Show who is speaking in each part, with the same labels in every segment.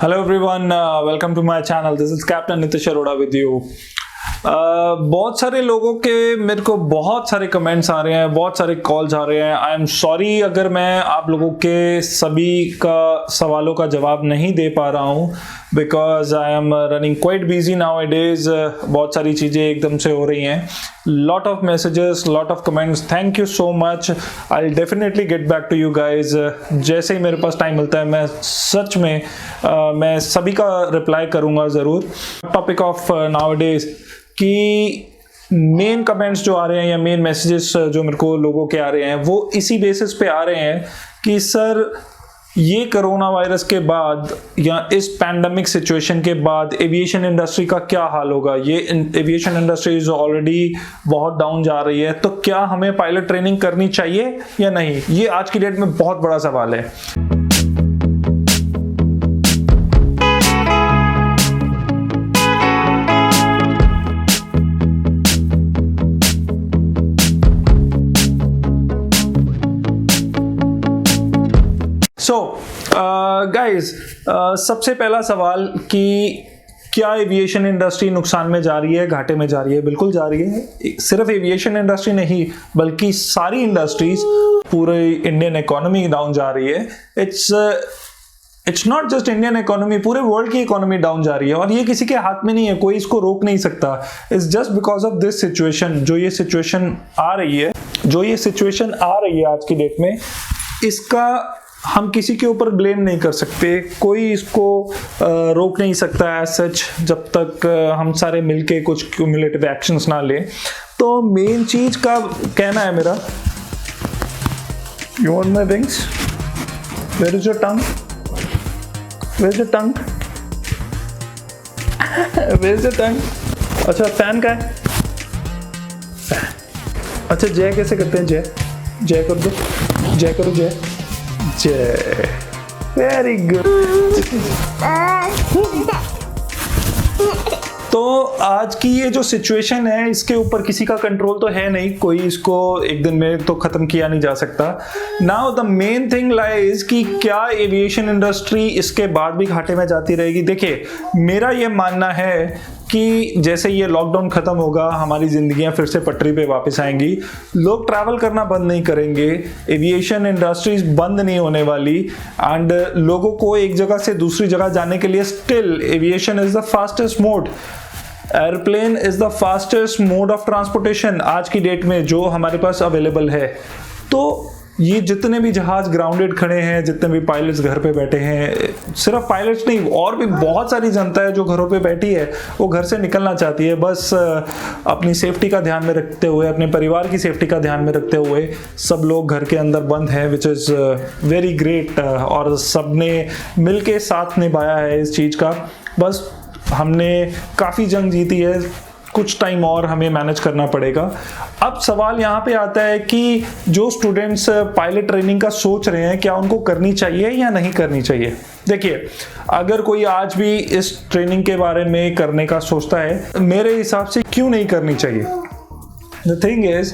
Speaker 1: Hello everyone, welcome to my channel. This is Captain Nitish Arora with you. बहुत सारे लोगों के मेरे को बहुत सारे कमेंट्स आ रहे हैं, बहुत सारे कॉल्स आ रहे हैं. आई एम सॉरी अगर मैं आप लोगों के सभी का सवालों का जवाब नहीं दे पा रहा हूँ, because I am running quite busy nowadays. बहुत सारी चीज़ें एकदम से हो रही हैं. Lot of messages, lot of comments. Thank you so much. I will definitely get back to you guys. जैसे ही मेरे पास टाइम मिलता है मैं सच में मैं सभी का रिप्लाई करूँगा ज़रूर. टॉपिक ऑफ नाउ डेज कि मेन कमेंट्स जो आ रहे हैं या मेन मैसेजेस जो मेरे को लोगों के आ रहे हैं वो इसी बेसिस पे आ रहे हैं कि सर ये कोरोना वायरस के बाद या इस पैंडमिक सिचुएशन के बाद एविएशन इंडस्ट्री का क्या हाल होगा. ये एविएशन इंडस्ट्री इज ऑलरेडी बहुत डाउन जा रही है, तो क्या हमें पायलट ट्रेनिंग करनी चाहिए या नहीं, ये आज की डेट में बहुत बड़ा सवाल है. गाइस, सबसे पहला सवाल कि क्या एविएशन इंडस्ट्री नुकसान में जा रही है, घाटे में जा रही है? बिल्कुल जा रही है. सिर्फ एविएशन इंडस्ट्री नहीं बल्कि सारी इंडस्ट्रीज, पूरे इंडियन इकोनॉमी डाउन जा रही है. It's not just Indian economy, पूरे वर्ल्ड की इकोनॉमी डाउन जा रही है और ये किसी के हाथ में नहीं है, कोई इसको रोक नहीं सकता. It's just because of this situation. जो ये सिचुएशन आ रही है आज की डेट में, इसका हम किसी के ऊपर ब्लेम नहीं कर सकते. कोई इसको रोक नहीं सकता है सच, जब तक हम सारे मिलके कुछ क्यूमुलेटिव एक्शंस ना लें. तो मेन चीज का कहना है मेरा, you want my wings, where is your tongue, where is your tongue, where is your tongue. अच्छा फैन का है. अच्छा जय कैसे करते हैं? जय कर दो, जय करो, जय जय. Very good. तो आज की ये जो सिचुएशन है इसके ऊपर किसी का कंट्रोल तो है नहीं, कोई इसको एक दिन में तो खत्म किया नहीं जा सकता. Now the main thing lies कि क्या एविएशन इंडस्ट्री इसके बाद भी घाटे में जाती रहेगी. देखिए, मेरा ये मानना है कि जैसे ये लॉकडाउन खत्म होगा, हमारी जिंदगियां फिर से पटरी पे वापस आएंगी, लोग ट्रैवल करना बंद नहीं करेंगे, एविएशन इंडस्ट्रीज बंद नहीं होने वाली, एंड लोगों को एक जगह से दूसरी जगह जाने के लिए still aviation is the fastest mode. Airplane is the fastest mode of transportation आज की डेट में जो हमारे पास अवेलेबल है. तो ये जितने भी जहाज ग्राउंडेड खड़े हैं, जितने भी पायलट्स घर पे बैठे हैं, सिर्फ पायलट्स नहीं और भी बहुत सारी जनता है जो घरों पे बैठी है, वो घर से निकलना चाहती है. बस अपनी सेफ्टी का ध्यान में रखते हुए, अपने परिवार की सेफ्टी का ध्यान में रखते हुए सब लोग घर के अंदर बंद हैं, विच इज़ वेरी ग्रेट. और सबने मिल के साथ निभाया है इस चीज़ का. बस हमने काफ़ी जंग जीती है, कुछ टाइम और हमें मैनेज करना पड़ेगा. अब सवाल यहाँ पे आता है कि जो स्टूडेंट्स पायलट ट्रेनिंग का सोच रहे हैं, क्या उनको करनी चाहिए या नहीं करनी चाहिए. देखिए, अगर कोई आज भी इस ट्रेनिंग के बारे में करने का सोचता है, मेरे हिसाब से क्यों नहीं करनी चाहिए. द थिंग इज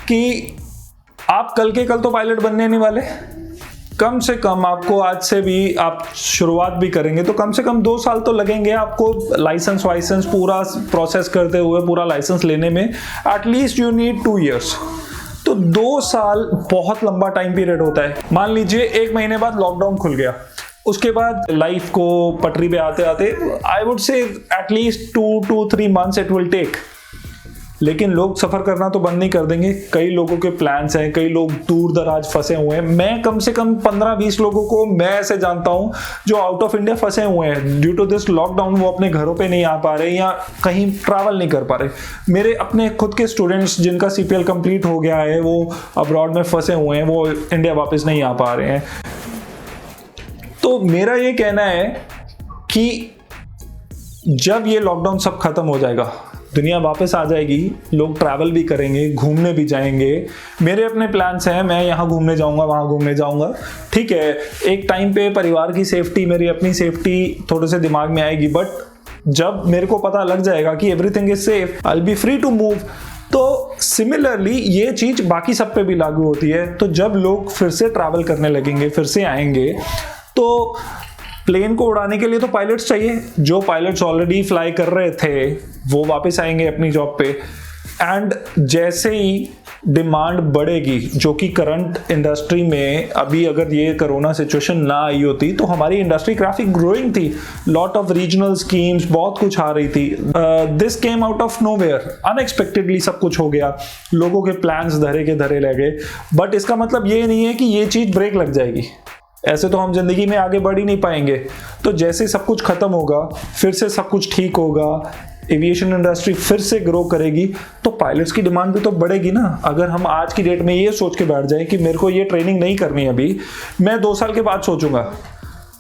Speaker 1: कि आप कल के कल तो पायलट बनने नहीं वाले. कम से कम आपको आज से भी आप शुरुआत भी करेंगे तो कम से कम 2 साल तो लगेंगे आपको लाइसेंस वाइसेंस पूरा प्रोसेस करते हुए, पूरा लाइसेंस लेने में. At least you need 2 years. तो 2 साल बहुत लंबा टाइम पीरियड होता है. मान लीजिए 1 महीने बाद लॉकडाउन खुल गया, उसके बाद लाइफ को पटरी पे आते आते I would say at least 2 to 3 months it will take. लेकिन लोग सफ़र करना तो बंद नहीं कर देंगे. कई लोगों के प्लान्स हैं, कई लोग दूर दराज फंसे हुए हैं. मैं कम से कम 15-20 लोगों को मैं ऐसे जानता हूं जो आउट ऑफ इंडिया फंसे हुए हैं ड्यू टू दिस लॉकडाउन. वो अपने घरों पे नहीं आ पा रहे या कहीं ट्रैवल नहीं कर पा रहे. मेरे अपने खुद के स्टूडेंट्स जिनका CPL कंप्लीट हो गया है, वो अब्रॉड में फंसे हुए हैं, वो इंडिया वापस नहीं आ पा रहे हैं. तो मेरा ये कहना है कि जब ये लॉकडाउन सब खत्म हो जाएगा, दुनिया वापस आ जाएगी, लोग ट्रैवल भी करेंगे, घूमने भी जाएंगे. मेरे अपने प्लान्स हैं, मैं यहाँ घूमने जाऊँगा, वहाँ घूमने जाऊँगा. ठीक है, एक टाइम पे परिवार की सेफ्टी, मेरी अपनी सेफ्टी थोड़े से दिमाग में आएगी, बट जब मेरे को पता लग जाएगा कि everything is safe, I will be free to move. तो सिमिलरली ये चीज़ बाकी सब पे भी लागू होती है. तो जब लोग फिर से ट्रैवल करने लगेंगे, फिर से आएंगे, तो प्लेन को उड़ाने के लिए तो पायलट्स चाहिए। जो पायलट्स ऑलरेडी फ्लाई कर रहे थे वो वापस आएंगे अपनी जॉब पे, एंड जैसे ही डिमांड बढ़ेगी, जो कि करंट इंडस्ट्री में अभी अगर ये कोरोना सिचुएशन ना आई होती तो हमारी इंडस्ट्री काफी ग्रोइंग थी, लॉट ऑफ रीजनल स्कीम्स, बहुत कुछ आ रही थी। This came out of nowhere, unexpectedly सब कुछ हो गया, लोगों के प्लान्स धरे के धरे रह गए। बट इसका मतलब ये नहीं है कि ये चीज ब्रेक लग जाएगी, ऐसे तो हम जिंदगी में आगे बढ़ ही नहीं पाएंगे। तो जैसे सब कुछ खत्म होगा, फिर से सब कुछ ठीक होगा, एविएशन इंडस्ट्री फिर से ग्रो करेगी, तो पायलट्स की डिमांड भी तो बढ़ेगी ना। अगर हम आज की डेट में ये सोच के बैठ जाए कि मेरे को ये ट्रेनिंग नहीं करनी अभी, मैं 2 साल के बाद सोचूंगा,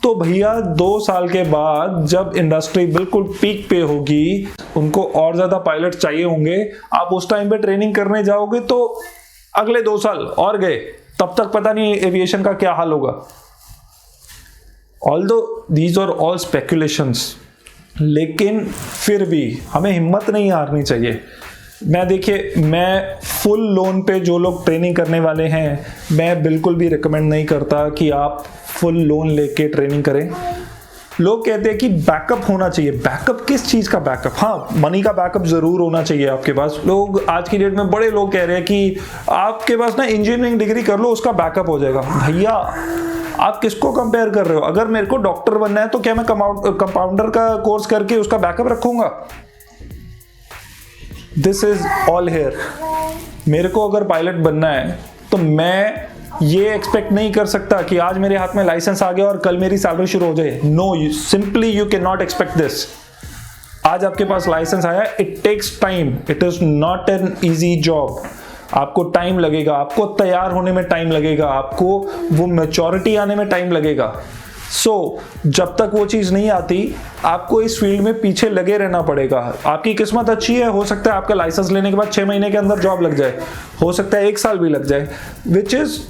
Speaker 1: तो भैया 2 साल के बाद जब इंडस्ट्री बिल्कुल पीक पे होगी, उनको और ज्यादा पायलट चाहिए होंगे, आप उस टाइम पे ट्रेनिंग करने जाओगे तो अगले 2 साल और गए, तब तक पता नहीं एविएशन का क्या हाल होगा। Although these are all speculations, लेकिन फिर भी हमें हिम्मत नहीं हारनी चाहिए। मैं फुल लोन पे जो लोग ट्रेनिंग करने वाले हैं, मैं बिल्कुल भी रिकमेंड नहीं करता कि आप फुल लोन लेके ट्रेनिंग करें। लोग कहते हैं कि बैकअप होना चाहिए। बैकअप किस चीज़ का बैकअप? हाँ, मनी का बैकअप ज़रूर होना चाहिए आपके पास। लोग आज की डेट में बड़े लोग कह रहे हैं कि आपके पास ना इंजीनियरिंग डिग्री कर लो, उसका बैकअप हो जाएगा। भैया आप किसको कंपेयर कर रहे हो? अगर मेरे को डॉक्टर बनना है तो क्या मैं कंपाउंडर का कोर्स करके उसका बैकअप रखूंगा? This is all here. मेरे को अगर पायलट बनना है तो मैं ये एक्सपेक्ट नहीं कर सकता कि आज मेरे हाथ में लाइसेंस आ गया और कल मेरी सैलरी शुरू हो जाए। No, simply you can not expect this. आज आपके पास लाइसेंस आया, it takes time, it is not an easy job. आपको टाइम लगेगा, आपको तैयार होने में टाइम लगेगा, आपको वो मैच्योरिटी आने में टाइम लगेगा। जब तक वो चीज़ नहीं आती, आपको इस फील्ड में पीछे लगे रहना पड़ेगा। आपकी किस्मत अच्छी है, हो सकता है आपका लाइसेंस लेने के बाद 6 महीने के अंदर जॉब लग जाए, हो सकता है 1 साल भी लग जाए, which is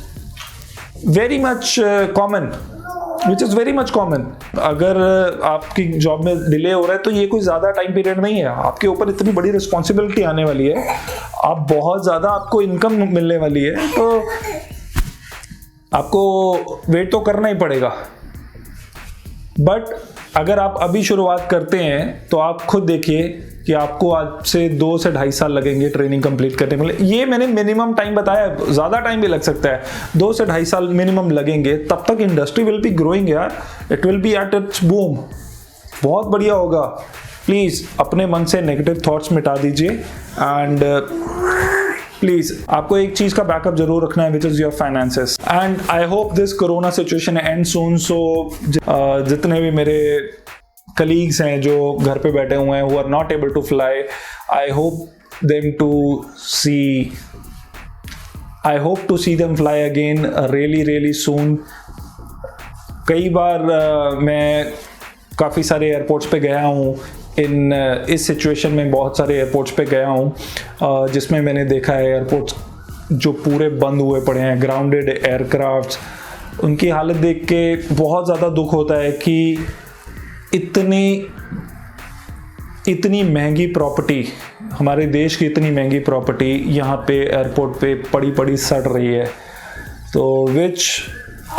Speaker 1: very much common. अगर आपकी जॉब में डिले हो रहा है तो ये कोई ज़्यादा टाइम पीरियड नहीं है। आपके ऊपर इतनी बड़ी रिस्पॉन्सिबिलिटी आने वाली है, आप बहुत ज़्यादा आपको इनकम मिलने वाली है, तो आपको वेट तो करना ही पड़ेगा। बट अगर आप अभी शुरुआत करते हैं तो आप खुद देखिए कि आपको आज से 2 से 2.5 साल लगेंगे ट्रेनिंग कंप्लीट करने में। ये मैंने मिनिमम टाइम बताया, ज़्यादा टाइम भी लग सकता है, 2 से 2.5 साल मिनिमम लगेंगे। तब तक इंडस्ट्री विल बी ग्रोइंग यार, it will be at its boom, बहुत बढ़िया होगा। प्लीज़ अपने मन से नेगेटिव थॉट्स मिटा दीजिए, एंड प्लीज आपको एक चीज का बैकअप जरूर रखना है, which is your finances. And I hope this corona situation end soon. So जितने भी मेरे कलीग्स हैं जो घर पे बैठे हुए हैं, who are not able to fly, I hope to see them fly again really soon. कई बार मैं काफ़ी सारे एयरपोर्ट्स पे गया हूँ, इस सिचुएशन में बहुत सारे एयरपोर्ट्स पे गया हूँ, जिसमें मैंने देखा है एयरपोर्ट्स जो पूरे बंद हुए पड़े हैं, ग्राउंडेड एयरक्राफ्ट्स, उनकी हालत देख के बहुत ज़्यादा दुख होता है कि इतनी महंगी प्रॉपर्टी, हमारे देश की इतनी महंगी प्रॉपर्टी यहाँ पे एयरपोर्ट पे पड़ी सड़ रही है। तो विच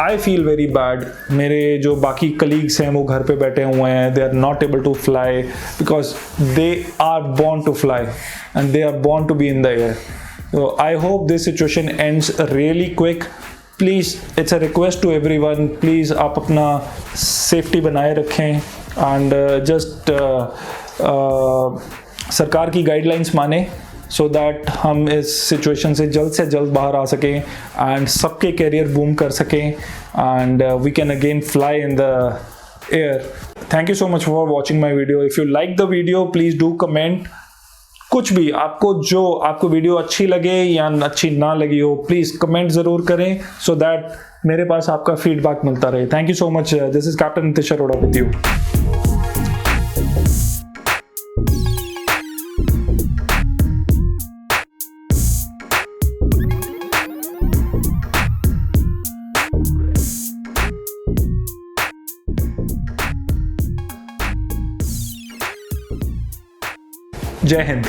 Speaker 1: आई फील वेरी बैड। मेरे जो बाकी कलीग्स हैं वो घर पे बैठे हुए हैं, they are not able to fly because they are born to fly and they are born to be in the air. तो I hope this situation ends really quick. Please, it's a request to everyone, please आप अपना safety बनाए रखें and just सरकार की guidelines माने, so that हम इस सिचुएशन से जल्द बाहर आ सकें एंड सबके कैरियर बूम कर सकें and we can again fly in the air. Thank you so much for watching my video. If you like the video please do comment, कुछ भी आपको वीडियो अच्छी लगे या अच्छी ना लगी हो, प्लीज़ कमेंट ज़रूर करें सो दैट मेरे पास आपका फीडबैक मिलता रहे। Thank you so much. This is captain Nitish Arora with you. जय हिंद।